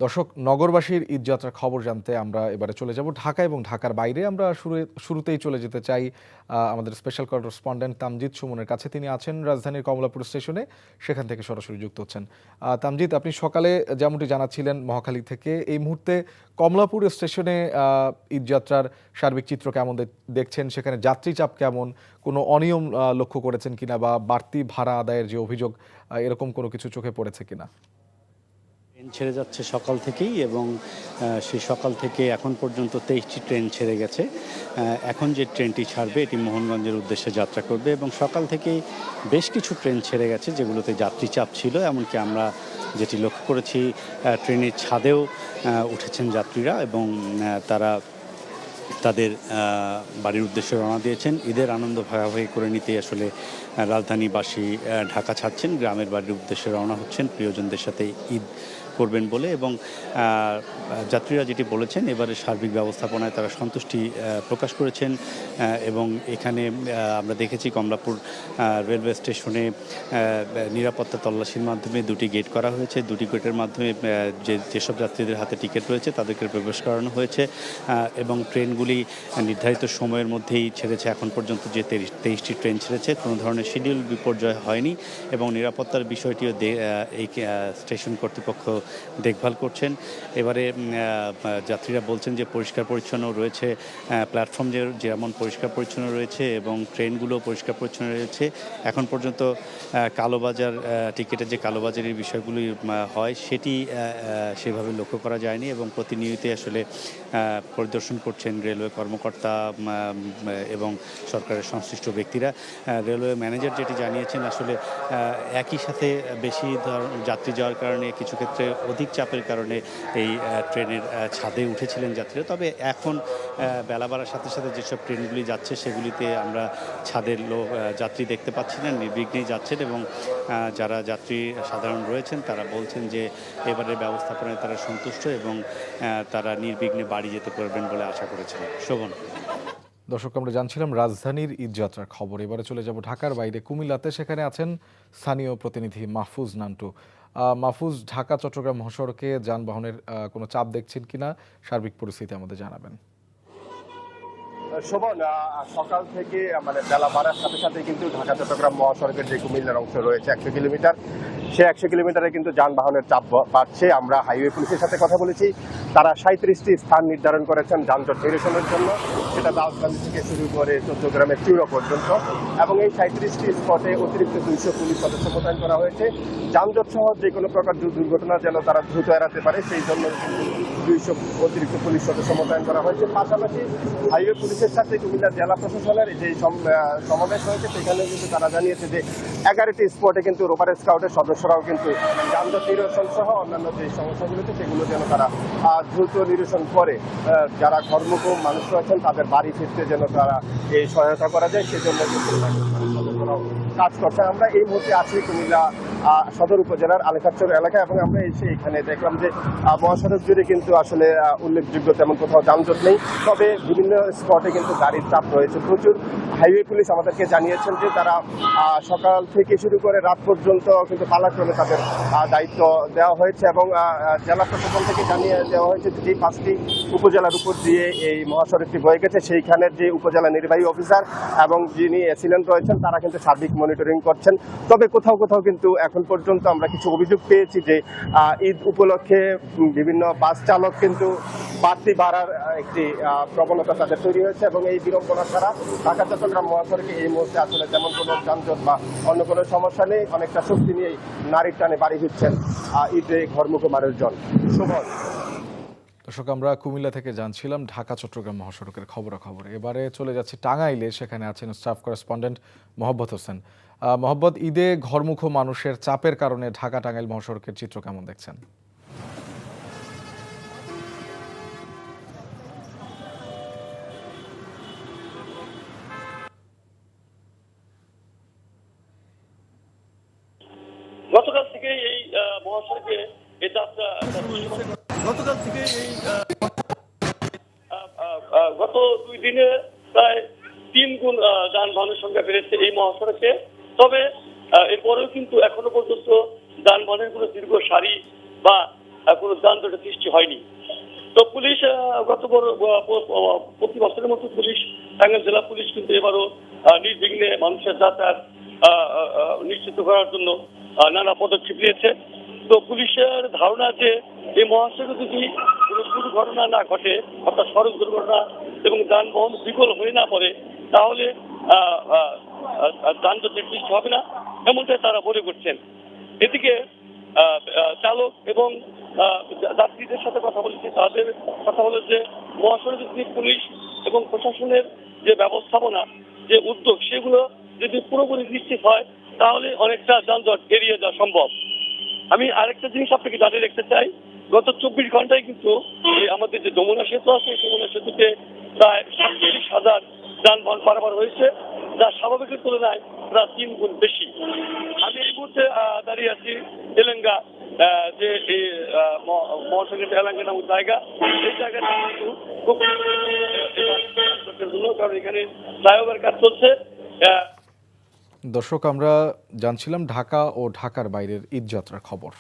দর্শক, নগরবাসীর ঈদযাত্রার খবর জানতে আমরা এবারে চলে যাব ঢাকা এবং ঢাকার বাইরে। আমরা শুরুতেই চলে যেতে চাই আমাদের স্পেশাল করেসপন্ডেন্ট তামজিদ সুমনের কাছে। তিনি আছেন রাজধানীর কমলাপুর স্টেশনে, সেখান থেকে সরাসরি যুক্ত হচ্ছেন। তামজিদ, আপনি সকালে যেমনটি জানাচ্ছিলেন মহাখালী থেকে, এই মুহূর্তে কমলাপুর স্টেশনে ঈদযাত্রার সার্বিক চিত্র কেমন দেখছেন? সেখানে যাত্রী চাপ কেমন? কোনো অনিয়ম লক্ষ্য করেছেন কিনা, বা বাড়তি ভাড়া আদায়ের যে অভিযোগ, এরকম কোনো কিছু চোখে পড়েছে কিনা? ট্রেন ছেড়ে যাচ্ছে সকাল থেকেই এবং সেই সকাল থেকে এখন পর্যন্ত 23টি ট্রেন ছেড়ে গেছে। এখন যে ট্রেনটি ছাড়বে এটি মোহনগঞ্জের উদ্দেশ্যে যাত্রা করবে এবং সকাল থেকেই বেশ কিছু ট্রেন ছেড়ে গেছে যেগুলোতে যাত্রী চাপ ছিল। এমনকি আমরা যেটি লক্ষ্য করেছি, ট্রেনের ছাদেও উঠেছেন যাত্রীরা এবং তারা তাদের বাড়ির উদ্দেশ্যে রওনা দিয়েছেন। ঈদের আনন্দ ভাগাভাগি করে নিতেই আসলে রাজধানীবাসী ঢাকা ছাড়ছেন, গ্রামের বাড়ির উদ্দেশ্যে রওনা হচ্ছেন প্রিয়জনদের সাথে ঈদ করবেন বলে। এবং যাত্রীরা যেটি বলেছেন, এবারে সার্বিক ব্যবস্থাপনায় তারা সন্তুষ্টি প্রকাশ করেছেন। এবং এখানে আমরা দেখেছি কমলাপুর রেলওয়ে স্টেশনে নিরাপত্তা তল্লাশির মাধ্যমে 2টি গেট করা হয়েছে। 2টি গেটের মাধ্যমে যেসব যাত্রীদের হাতে টিকিট রয়েছে তাদেরকে প্রবেশ করানো হয়েছে এবং ট্রেনগুলি নির্ধারিত সময়ের মধ্যেই ছেড়েছে। এখন পর্যন্ত যে 23টি ট্রেন ছেড়েছে, কোনো ধরনের শিডিউল বিপর্যয় হয়নি এবং নিরাপত্তার বিষয়টিও এই স্টেশন কর্তৃপক্ষ দেখভাল করছেন। এবারে যাত্রীরা বলছেন যে পরিষ্কার পরিচ্ছন্ন রয়েছে, প্ল্যাটফর্ম যেমন পরিষ্কার পরিচ্ছন্ন রয়েছে এবং ট্রেনগুলো পরিষ্কার পরিচ্ছন্ন রয়েছে। এখন পর্যন্ত কালোবাজার টিকিটের যে কালোবাজারের বিষয়গুলি হয় সেটি সেভাবে লক্ষ্য করা যায়নি এবং প্রতিনিয়ত আসলে পরিদর্শন করছেন রেলওয়ে কর্মকর্তা এবং সরকারের সংশ্লিষ্ট ব্যক্তিরা। রেলওয়ে ম্যানেজার যেটি জানিয়েছেন, আসলে একই সাথে বেশি যাত্রী যাওয়ার কারণে কিছু ক্ষেত্রে অধিক চাপের কারণে এই ট্রেনের ছাদে উঠেছিলেন যাত্রীরা। তবে এখন বেলা বাড়ার সাথে সাথে যেসব ট্রেনগুলি যাচ্ছে সেগুলিতে আমরা ছাদের যাত্রী দেখতে পাচ্ছি না, নির্বিঘ্নেই যাচ্ছেন এবং যারা যাত্রী সাধারণ রয়েছেন তারা বলছেন যে এবারের ব্যবস্থাপনায় তারা সন্তুষ্ট এবং তারা নির্বিঘ্নে বাড়ি যেতে পারবেন বলে আশা করেছেন। শোভন। দর্শক, আমরা জানছিলাম রাজধানীর ঈদযাত্রার খবর। এবারে চলে যাব ঢাকার বাইরে, কুমিল্লাতে। সেখানে আছেন স্থানীয় প্রতিনিধি মাহফুজ নান্টু। মাহফুজ, ঢাকা চট্টগ্রাম মহাসড়কে যানবাহনের কোনো চাপ দেখছেন কিনা, সার্বিক পরিস্থিতি আমাদের জানাবেন। শোভন, সকাল থেকে মানে বেলা বাড়ার সাথে সাথে কিন্তু ঢাকা চট্টগ্রাম মহাসড়কের যে কুমিল্লার অংশ রয়েছে 100 কিলোমিটার, সে 100 কিলোমিটারে কিন্তু যানবাহনের চাপ বাড়ছে। আমরা হাইওয়ে পুলিশের সাথে কথা বলেছি, তারা 37টি স্থান নির্ধারণ করেছেন যানজট নিরসনের জন্য। সেটা দাউদকান্দি থেকে শুরু করে চট্টগ্রামের চূড়া পর্যন্ত, এবং এই 37টি স্পটে অতিরিক্ত 200 পুলিশ সদস্য মোতায়েন করা হয়েছে। যানজট সহ যে কোনো প্রকার দুর্ঘটনা যেন তারা দ্রুত এড়াতে পারে সেই জন্য 200 অতিরিক্ত পুলিশ সদস্য মোতায়েন করা হয়েছে। পাশাপাশি হাইওয়ে পুলিশের সাথে কুমিল্লা জেলা প্রশাসনের যে সমাবেশ হয়েছে সেখানে কিন্তু তারা জানিয়েছে যে 11টি স্পটে কিন্তু রোভার স্কাউটের সদস্যরাও কিন্তু যানজট নিরসন সহ অন্যান্য যে সমস্যাগুলোতে সেগুলো যেন তারা দ্রুত নিরসন করে যারা ঘরমুখ মানুষ রয়েছেন তাদের বাড়ি ফিরতে যেন তারা এই সহায়তা করা যায়, সেজন্য কিন্তু সদস্যরাও কাজ করছে। আমরা এই মুহূর্তে আছি কুমিল্লা সদর উপজেলার আলেখাচর এলাকায় এবং আমরা এসে এখানে দেখলাম যে মহাসড়ক জুড়ে কিন্তু আসলে উল্লেখযোগ্য তেমন কোথাও যানজট নেই, তবে বিভিন্ন স্পটে কিন্তু গাড়ির চাপ রয়েছে প্রচুর। হাইওয়ে পুলিশ আমাদেরকে জানিয়েছেন যে তারা সকাল থেকে শুরু করে রাত পর্যন্ত কিন্তু পালাক্রমে তাদের দায়িত্ব দেওয়া হয়েছে এবং জেলা প্রশাসন থেকে জানিয়ে দেওয়া হয়েছে যে 5টি উপজেলার উপর দিয়ে এই মহাসড়কটি বয়ে গেছে সেইখানের যে উপজেলা নির্বাহী অফিসার এবং যিনি এসিলেন্ট রয়েছেন তারা কিন্তু সার্বিক মনিটরিং করছেন। তবে কোথাও কোথাও কিন্তু এখন পর্যন্ত আমরা কিছু অভিযোগ পেয়েছি যে ঈদ উপলক্ষে বিভিন্ন বাস চালক কিন্তু বাড়তি ভাড়ার একটি প্রবণতা তাদের তৈরি হয়েছে এবং এই বিড়ম্বনা ছাড়া ঢাকা চট্টগ্রাম মহাসড়কে এই মুহূর্তে আসলে তেমন কোনো যানজট বা অন্য কোনো সমস্যা নেই। অনেকটা শক্তি নিয়ে নারীর টানে বাড়ি ফিরছেন ঈদে ঘরমুখ মানুষজন। শোভন। দর্শক, আমরা কুমিল্লা থেকে জানছিলাম ঢাকা চট্টগ্রাম মহাসড়কের খবরাখবর। এবারে চলে যাচ্ছি টাঙ্গাইলে, সেখানে আছেন স্টাফ করেসপন্ডেন্ট মোহাম্মদ হোসেন। মোহাম্মদ, ঈদে ঘরমুখ মানুষের চাপের কারণে ঢাকা টাঙ্গাইল মহাসড়কের চিত্র কেমন দেখছেন? গতকাল থেকে এই মহাসড়কে এই যাত্রা গতকাল থেকে এই গত 2 দিনে প্রায় 3 গুণ যানবাহনের সংখ্যা বেড়েছে এই মহাসড়কে। তবে এরপরেও কিন্তু এখনো পর্যন্ত যানবাহনের কোনো দীর্ঘ সারি বা কোনো যানজটের সৃষ্টি হয়নি। তো পুলিশ প্রতি বছরের মতো পুলিশ, টাঙ্গাইল জেলা পুলিশ কিন্তু এবারও নির্বিঘ্নে মানুষের যাতায়াত নিশ্চিত করার জন্য নানা পদক্ষেপ নিয়েছে। তো পুলিশের ধারণা যে এই মহাসড়কে যদি কোনো দুর্ঘটনা না ঘটে, অর্থাৎ সড়ক দুর্ঘটনা এবং যানবাহন বিকল হয়ে না পড়ে, তাহলে যানজটের সৃষ্টি হবে না, এমনটাই তারা মনে করছেন। এদিকে চালক এবং যাত্রীদের সাথে কথা বলেছি, তাদের কথা হলো যে মহাসড়কে যদি পুলিশ এবং প্রশাসনের যে ব্যবস্থাপনা, যে উদ্যোগ, সেগুলো যদি পুরোপুরি নিশ্চিত হয় তাহলে অনেকটা যানজট এড়িয়ে যাওয়া সম্ভব। আমি আরেকটা জিনিস আপনাকে জানিয়ে রাখতে চাই, গত 24 ঘন্টায় কিন্তু আমাদের যে যমুনা সেতু আছে, যমুনা সেতুতে প্রায় 47,000 যানবাহন পারাপার হয়েছে, যা স্বাভাবিকের তুলনায় প্রায় 3 গুণ বেশি। আমি এই মুহূর্তে দাঁড়িয়ে আছি এলেঙ্গা, যে এই মহাসড়কের এলাঙ্গা নামক জায়গা, এই জায়গাটা কিন্তু খুব জন্য, কারণ এখানে ফ্লাইওভার কাজ চলছে। দর্শক, আমরা জানছিলাম ঢাকা ও ঢাকার বাইরের ঈদযাত্রার খবর।